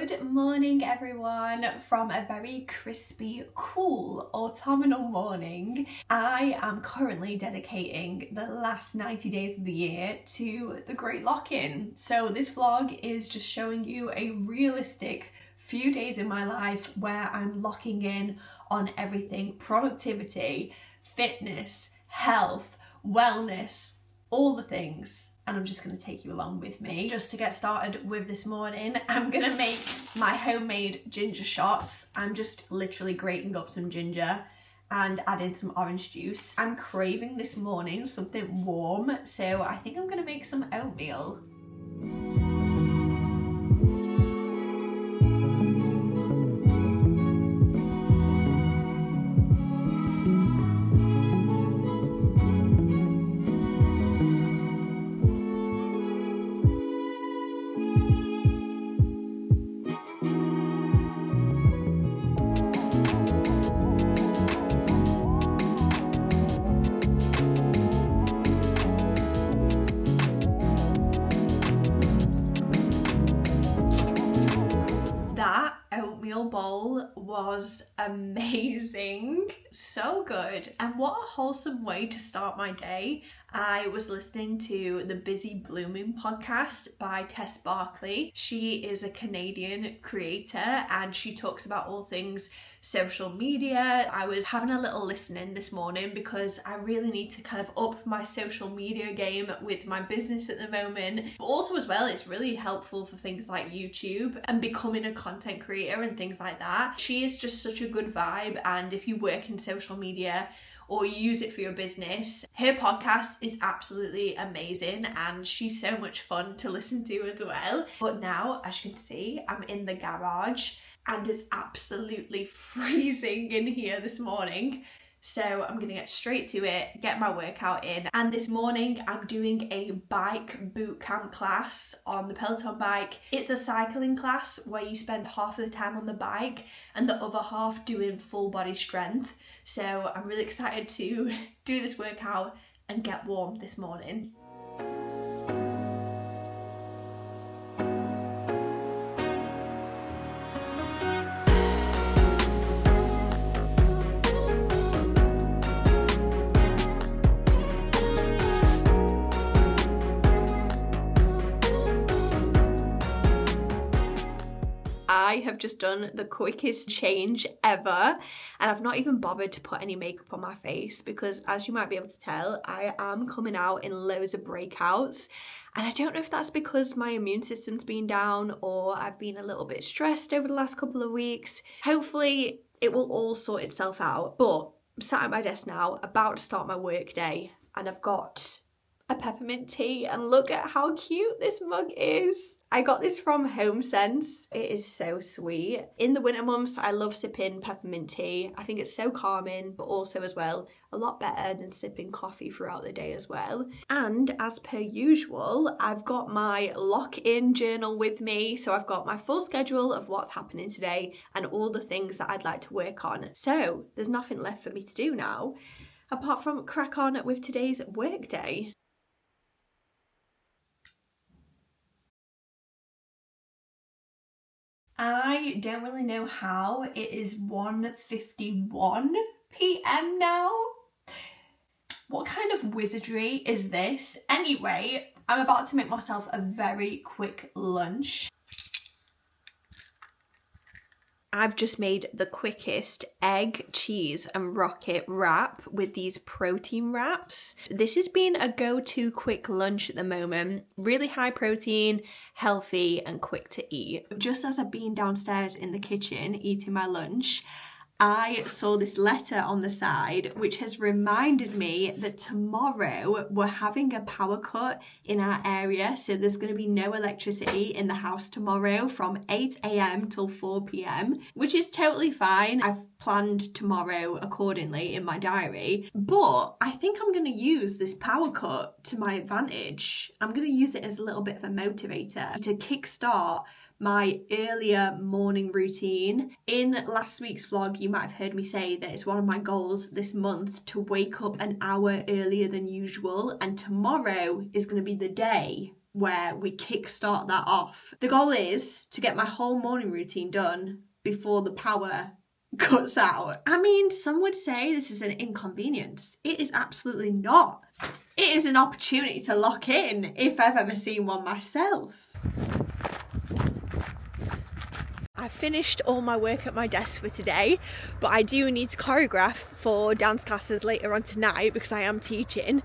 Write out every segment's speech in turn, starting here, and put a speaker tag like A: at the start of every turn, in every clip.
A: Good morning everyone from a very crispy, cool autumnal morning. I am currently dedicating the last 90 days of the year to the Great Lock-In. So this vlog is just showing you a realistic few days in my life where I'm locking in on everything productivity, fitness, health, wellness, all the things, and I'm just going to take you along with me. Just to get started with this morning, I'm going to make my homemade ginger shots. I'm just literally grating up some ginger and adding some orange juice. I'm craving this morning something warm, so I think I'm going to make some oatmeal. Bowl was amazing, so good, and what a wholesome way to start my day. I was listening to the Busy Blooming podcast by Tess Barkley. She is a Canadian creator and she talks about all things social media. I was having a little listening this morning because I really need to kind of up my social media game with my business at the moment, but also as well it's really helpful for things like YouTube and becoming a content creator and things like that. She is just such a good vibe, and if you work in social media or use it for your business, her podcast is absolutely amazing and she's so much fun to listen to as well. But now, as you can see, I'm in the garage and it's absolutely freezing in here this morning. So I'm gonna get straight to it, get my workout in. And this morning I'm doing a bike boot camp class on the Peloton bike. It's a cycling class where you spend half of the time on the bike and the other half doing full body strength. So I'm really excited to do this workout and get warm this morning. I have just done the quickest change ever and I've not even bothered to put any makeup on my face because, as you might be able to tell, I am coming out in loads of breakouts, and I don't know if that's because my immune system's been down or I've been a little bit stressed over the last couple of weeks. Hopefully it will all sort itself out, but I'm sat at my desk now about to start my work day and I've got a peppermint tea, and look at how cute this mug is. I got this from HomeSense. It is so sweet. In the winter months, I love sipping peppermint tea. I think it's so calming, but also as well, a lot better than sipping coffee throughout the day as well. And as per usual, I've got my lock-in journal with me. So I've got my full schedule of what's happening today and all the things that I'd like to work on. So there's nothing left for me to do now, apart from crack on with today's work day. I don't really know how. It is 1:51 p.m. now. What kind of wizardry is this? Anyway, I'm about to make myself a very quick lunch. I've just made the quickest egg, cheese and rocket wrap with these protein wraps. This has been a go-to quick lunch at the moment. Really high protein, healthy and quick to eat. Just as I've been downstairs in the kitchen eating my lunch, I saw this letter on the side which has reminded me that tomorrow we're having a power cut in our area, so there's going to be no electricity in the house tomorrow from 8 a.m. till 4 p.m, which is totally fine. I've planned tomorrow accordingly in my diary, but I think I'm going to use this power cut to my advantage. I'm going to use it as a little bit of a motivator to kickstart my earlier morning routine. In last week's vlog, you might have heard me say that it's one of my goals this month to wake up an hour earlier than usual, and tomorrow is going to be the day where we kickstart that off. The goal is to get my whole morning routine done before the power cuts out. I mean, some would say this is an inconvenience. It is absolutely not. It is an opportunity to lock in, if I've ever seen one myself. I finished all my work at my desk for today, but I do need to choreograph for dance classes later on tonight because I am teaching.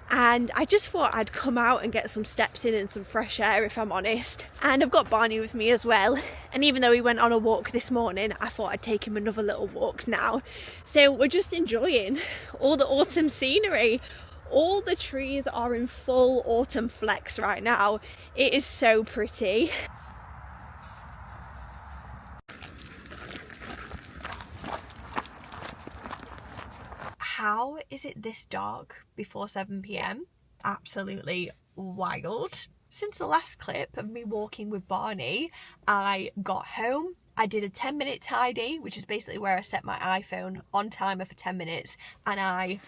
A: And I just thought I'd come out and get some steps in and some fresh air, if I'm honest. And I've got Barney with me as well. And even though he went on a walk this morning, I thought I'd take him another little walk now. So we're just enjoying all the autumn scenery. All the trees are in full autumn flex right now. It is so pretty. How is it this dark before 7 p.m? Absolutely wild. Since the last clip of me walking with Barney, I got home. I did a 10-minute tidy, which is basically where I set my iPhone on timer for 10 minutes and I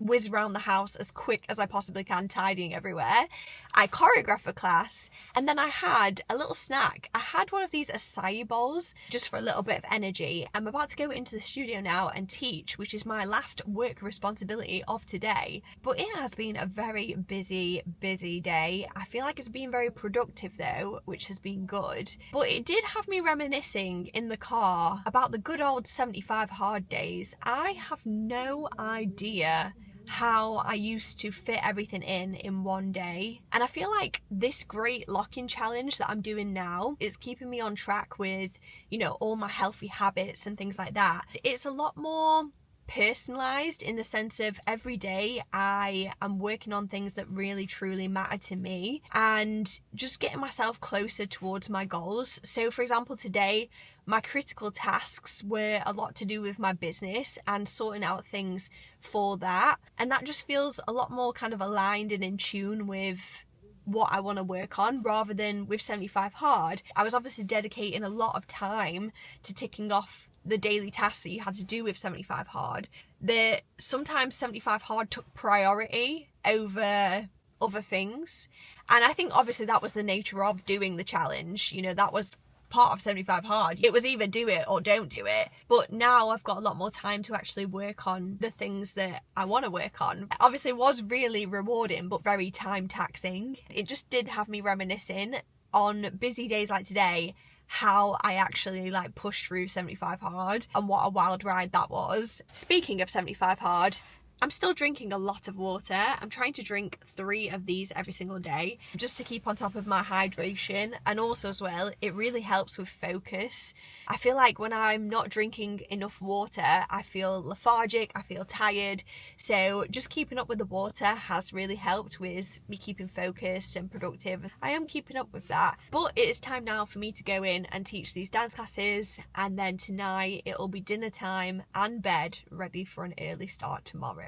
A: whiz around the house as quick as I possibly can, tidying everywhere. I choreographed for class and then I had a little snack. I had one of these acai bowls just for a little bit of energy. I'm about to go into the studio now and teach, which is my last work responsibility of today. But it has been a very busy day. I feel like it's been very productive though, which has been good. But it did have me reminiscing in the car about the good old 75 hard days. I have no idea how I used to fit everything in one day, and I feel like this great lock-in challenge that I'm doing now is keeping me on track with, you know, all my healthy habits and things like that. It's a lot more personalized in the sense of every day I am working on things that really truly matter to me and just getting myself closer towards my goals. So for example, today my critical tasks were a lot to do with my business and sorting out things for that, and that just feels a lot more kind of aligned and in tune with what I want to work on rather than with 75 hard. I was obviously dedicating a lot of time to ticking off the daily tasks that you had to do with 75 hard. Sometimes 75 hard took priority over other things, and I think obviously that was the nature of doing the challenge. You know, that was part of 75 hard. It was either do it or don't do it. But now I've got a lot more time to actually work on the things that I want to work on. Obviously it was really rewarding but very time taxing. It just did have me reminiscing on busy days like today how I actually like pushed through 75 hard and what a wild ride that was. Speaking of 75 hard, I'm still drinking a lot of water. I'm trying to drink 3 of these every single day just to keep on top of my hydration, and also as well it really helps with focus. I feel like when I'm not drinking enough water I feel lethargic, I feel tired, so just keeping up with the water has really helped with me keeping focused and productive. I am keeping up with that, but it is time now for me to go in and teach these dance classes, and then tonight it'll be dinner time and bed, ready for an early start tomorrow.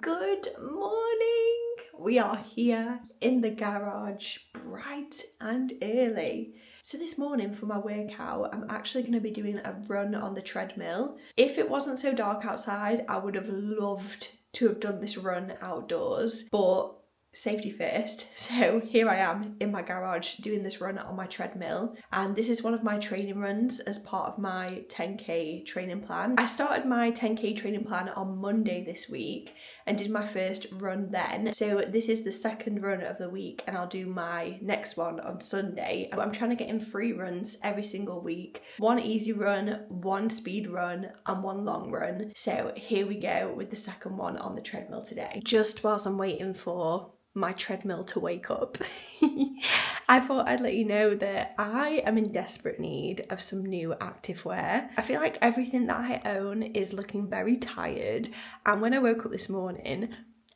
A: Good morning! We are here in the garage, bright and early. So this morning for my workout, I'm actually going to be doing a run on the treadmill. If it wasn't so dark outside, I would have loved to have done this run outdoors, but safety first. So here I am in my garage doing this run on my treadmill, and this is one of my training runs as part of my 10k training plan. I started my 10k training plan on Monday this week and did my first run then. So this is the second run of the week and I'll do my next one on Sunday. I'm trying to get in 3 runs every single week. 1 easy run, 1 speed run and 1 long run. So here we go with the second one on the treadmill today. Just whilst I'm waiting for my treadmill to wake up, I thought I'd let you know that I am in desperate need of some new activewear. I feel like everything that I own is looking very tired, and when I woke up this morning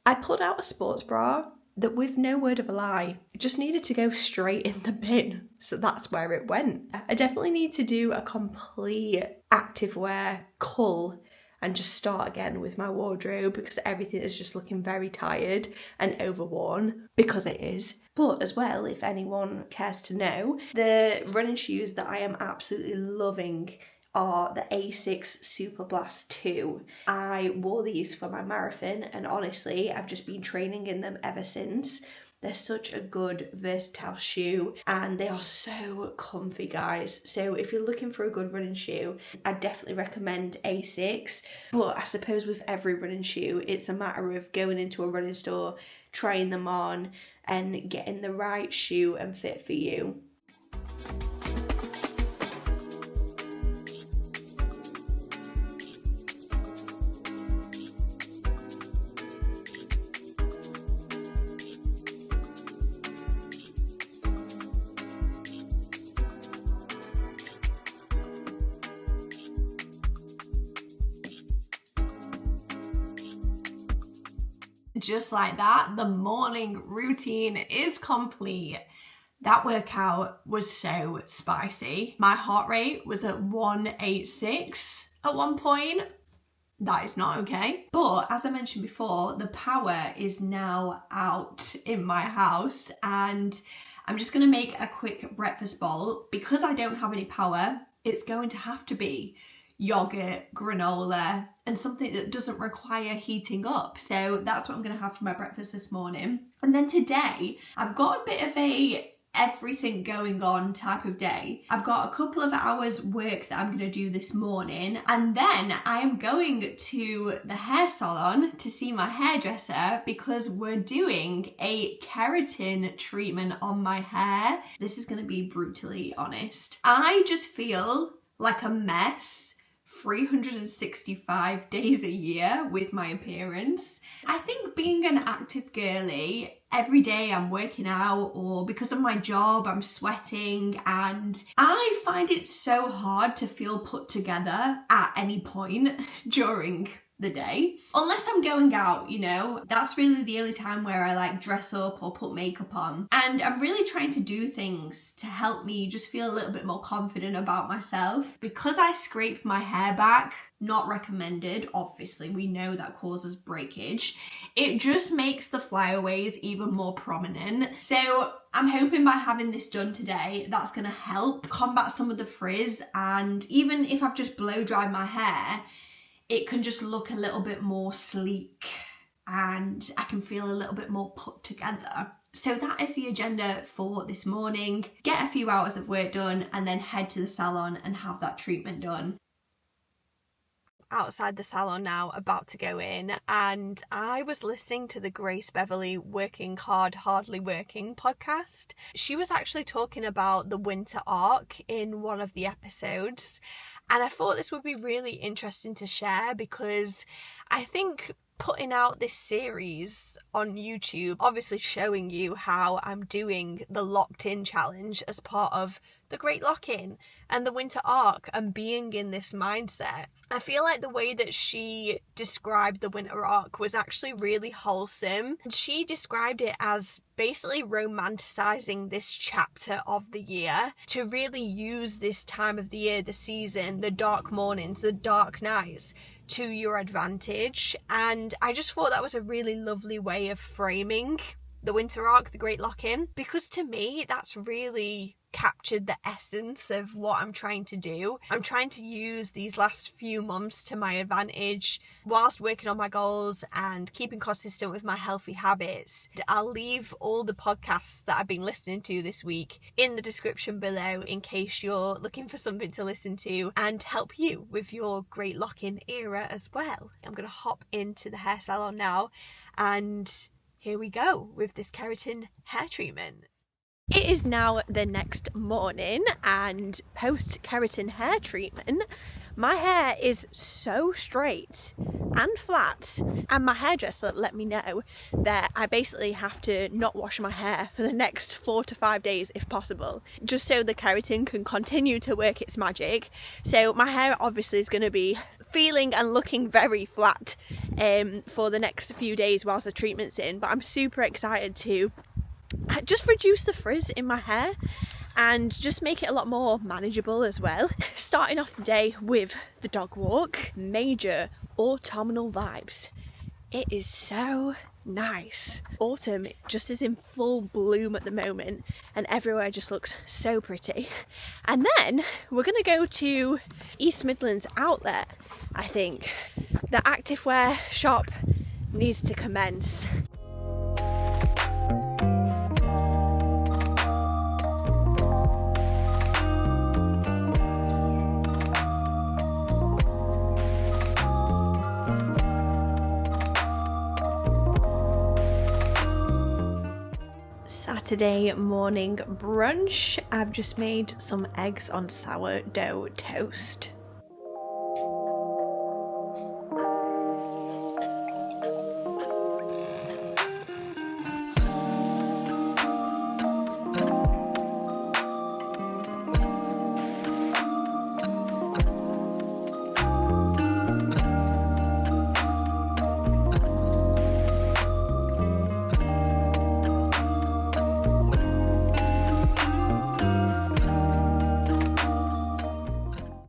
A: I pulled out a sports bra that, with no word of a lie, it just needed to go straight in the bin. So that's where it went. I definitely need to do a complete activewear cull and just start again with my wardrobe, because everything is just looking very tired and overworn, because it is. But as well, if anyone cares to know, the running shoes that I am absolutely loving are the Asics Super Blast 2. I wore these for my marathon, and honestly, I've just been training in them ever since. They're such a good, versatile shoe, and they are so comfy, guys. So if you're looking for a good running shoe, I definitely recommend Asics. But I suppose with every running shoe, it's a matter of going into a running store, trying them on, and getting the right shoe and fit for you. Just like that, the morning routine is complete. That workout was so spicy. My heart rate was at 186 at one point. That is not okay. But as I mentioned before, the power is now out in my house, and I'm just gonna make a quick breakfast bowl. Because I don't have any power, it's going to have to be yogurt, granola, and something that doesn't require heating up. So that's what I'm gonna have for my breakfast this morning. And then today, I've got a bit of a everything going on type of day. I've got a couple of hours work that I'm going to do this morning, and then I am going to the hair salon to see my hairdresser because we're doing a keratin treatment on my hair. This is going to be brutally honest. I just feel like a mess 365 days a year with my appearance. I think being an active girly, every day I'm working out, or because of my job I'm sweating, and I find it so hard to feel put together at any point during the day. Unless I'm going out, you know, that's really the only time where I like dress up or put makeup on. And I'm really trying to do things to help me just feel a little bit more confident about myself. Because I scrape my hair back, not recommended, obviously, we know that causes breakage. It just makes the flyaways even more prominent. So I'm hoping by having this done today, that's gonna help combat some of the frizz. And even if I've just blow dried my hair, it can just look a little bit more sleek and I can feel a little bit more put together. So that is the agenda for this morning. Get a few hours of work done and then head to the salon and have that treatment done. Outside the salon now, about to go in, and I was listening to the Grace Beverley Working Hard, Hardly Working podcast. She was actually talking about the winter arc in one of the episodes, and I thought this would be really interesting to share because I think putting out this series on YouTube, obviously showing you how I'm doing the locked in challenge as part of the Great Lock-In and the winter arc and being in this mindset. I feel like the way that she described the winter arc was actually really wholesome. She described it as basically romanticizing this chapter of the year to really use this time of the year, the season, the dark mornings, the dark nights to your advantage. And I just thought that was a really lovely way of framing the winter arc, the Great Lock-In, because to me that's really captured the essence of what I'm trying to do. I'm trying to use these last few months to my advantage whilst working on my goals and keeping consistent with my healthy habits. I'll leave all the podcasts that I've been listening to this week in the description below in case you're looking for something to listen to and help you with your Great Lock-In era as well. I'm going to hop into the hair salon now, and here we go with this keratin hair treatment. It is now the next morning, and post keratin hair treatment, my hair is so straight and flat, and my hairdresser let me know that I basically have to not wash my hair for the next 4 to 5 days if possible, just so the keratin can continue to work its magic. So my hair obviously is going to be feeling and looking very flat for the next few days whilst the treatment's in, but I'm super excited to just reduce the frizz in my hair and just make it a lot more manageable as well. Starting off the day with the dog walk, major autumnal vibes. It is so nice. Autumn just is in full bloom at the moment and everywhere just looks so pretty. And then we're gonna go to East Midlands outlet, I think. The activewear shop needs to commence. Saturday morning brunch. I've just made some eggs on sourdough toast.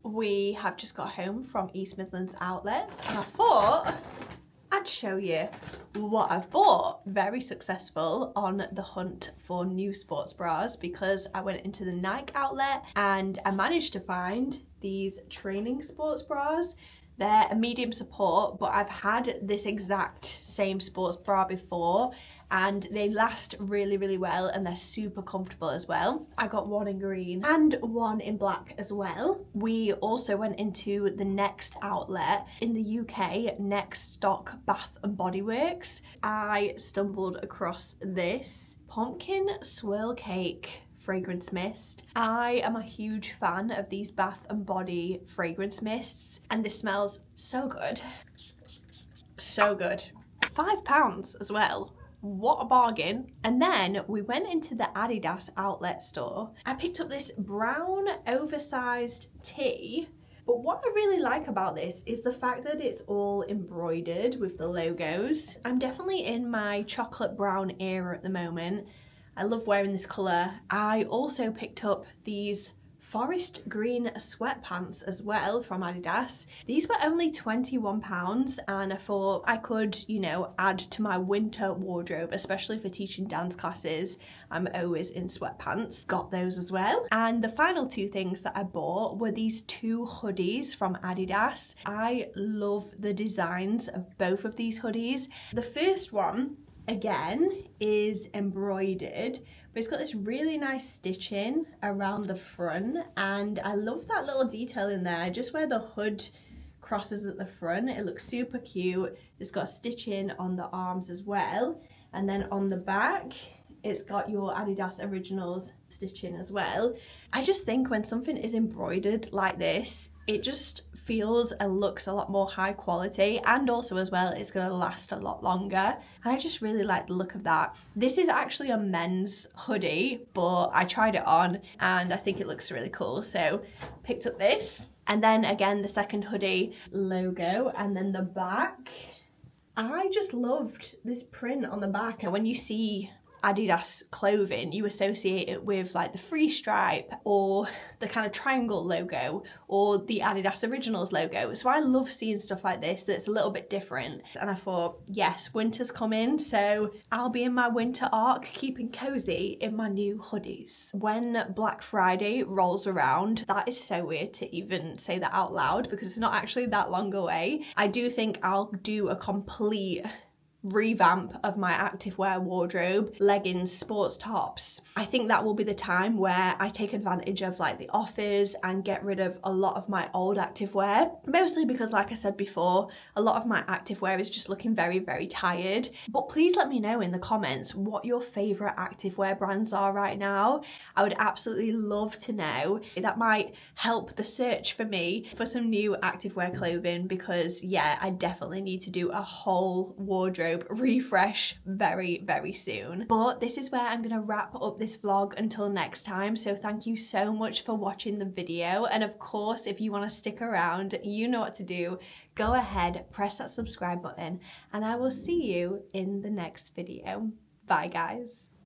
A: We have just got home from East Midlands outlets and I thought I'd show you what I've bought. Very successful on the hunt for new sports bras because I went into the Nike outlet and I managed to find these training sports bras. They're a medium support, but I've had this exact same sports bra before and they last really, really well and they're super comfortable as well. I got one in green and one in black as well. We also went into the Next outlet in the UK, Next Stock Bath and Body Works. I stumbled across this pumpkin swirl cake fragrance mist. I am a huge fan of these bath and body fragrance mists and this smells so good. So good. £5 as well. What a bargain. And then we went into the Adidas outlet store. I picked up this brown oversized tee, but what I really like about this is the fact that it's all embroidered with the logos. I'm definitely in my chocolate brown era at the moment. I love wearing this colour. I also picked up these forest green sweatpants as well from Adidas. These were only £21 and I thought I could, you know, add to my winter wardrobe, especially for teaching dance classes. I'm always in sweatpants. Got those as well. And the final two things that I bought were these two hoodies from Adidas. I love the designs of both of these hoodies. The first one, again, is embroidered, but it's got this really nice stitching around the front and I love that little detail in there, just where the hood crosses at the front. It looks super cute. It's got stitching on the arms as well, and then on the back it's got your Adidas Originals stitching as well. I just think when something is embroidered like this, it just feels and looks a lot more high quality, and also as well it's going to last a lot longer, and I just really like the look of that. This is actually a men's hoodie, but I tried it on and I think it looks really cool, so picked up this. And then again the second hoodie logo, and then the back. I just loved this print on the back, and when you see Adidas clothing, you associate it with like the free stripe or the kind of triangle logo or the Adidas Originals logo. So I love seeing stuff like this that's a little bit different. And I thought, yes, winter's coming, so I'll be in my winter arc, keeping cozy in my new hoodies. When Black Friday rolls around, that is so weird to even say that out loud because it's not actually that long away. I do think I'll do a complete revamp of my activewear wardrobe, leggings, sports tops. I think that will be the time where I take advantage of like the offers and get rid of a lot of my old activewear, mostly because, like I said before, a lot of my activewear is just looking very, very tired. But please let me know in the comments what your favorite activewear brands are right now. I would absolutely love to know. That might help the search for me for some new activewear clothing, because yeah, I definitely need to do a whole wardrobe refresh very, very soon. But this is where I'm gonna wrap up this vlog until next time. So thank you so much for watching the video, and of course, if you want to stick around, you know what to do. Go ahead, press that subscribe button, and I will see you in the next video. Bye guys.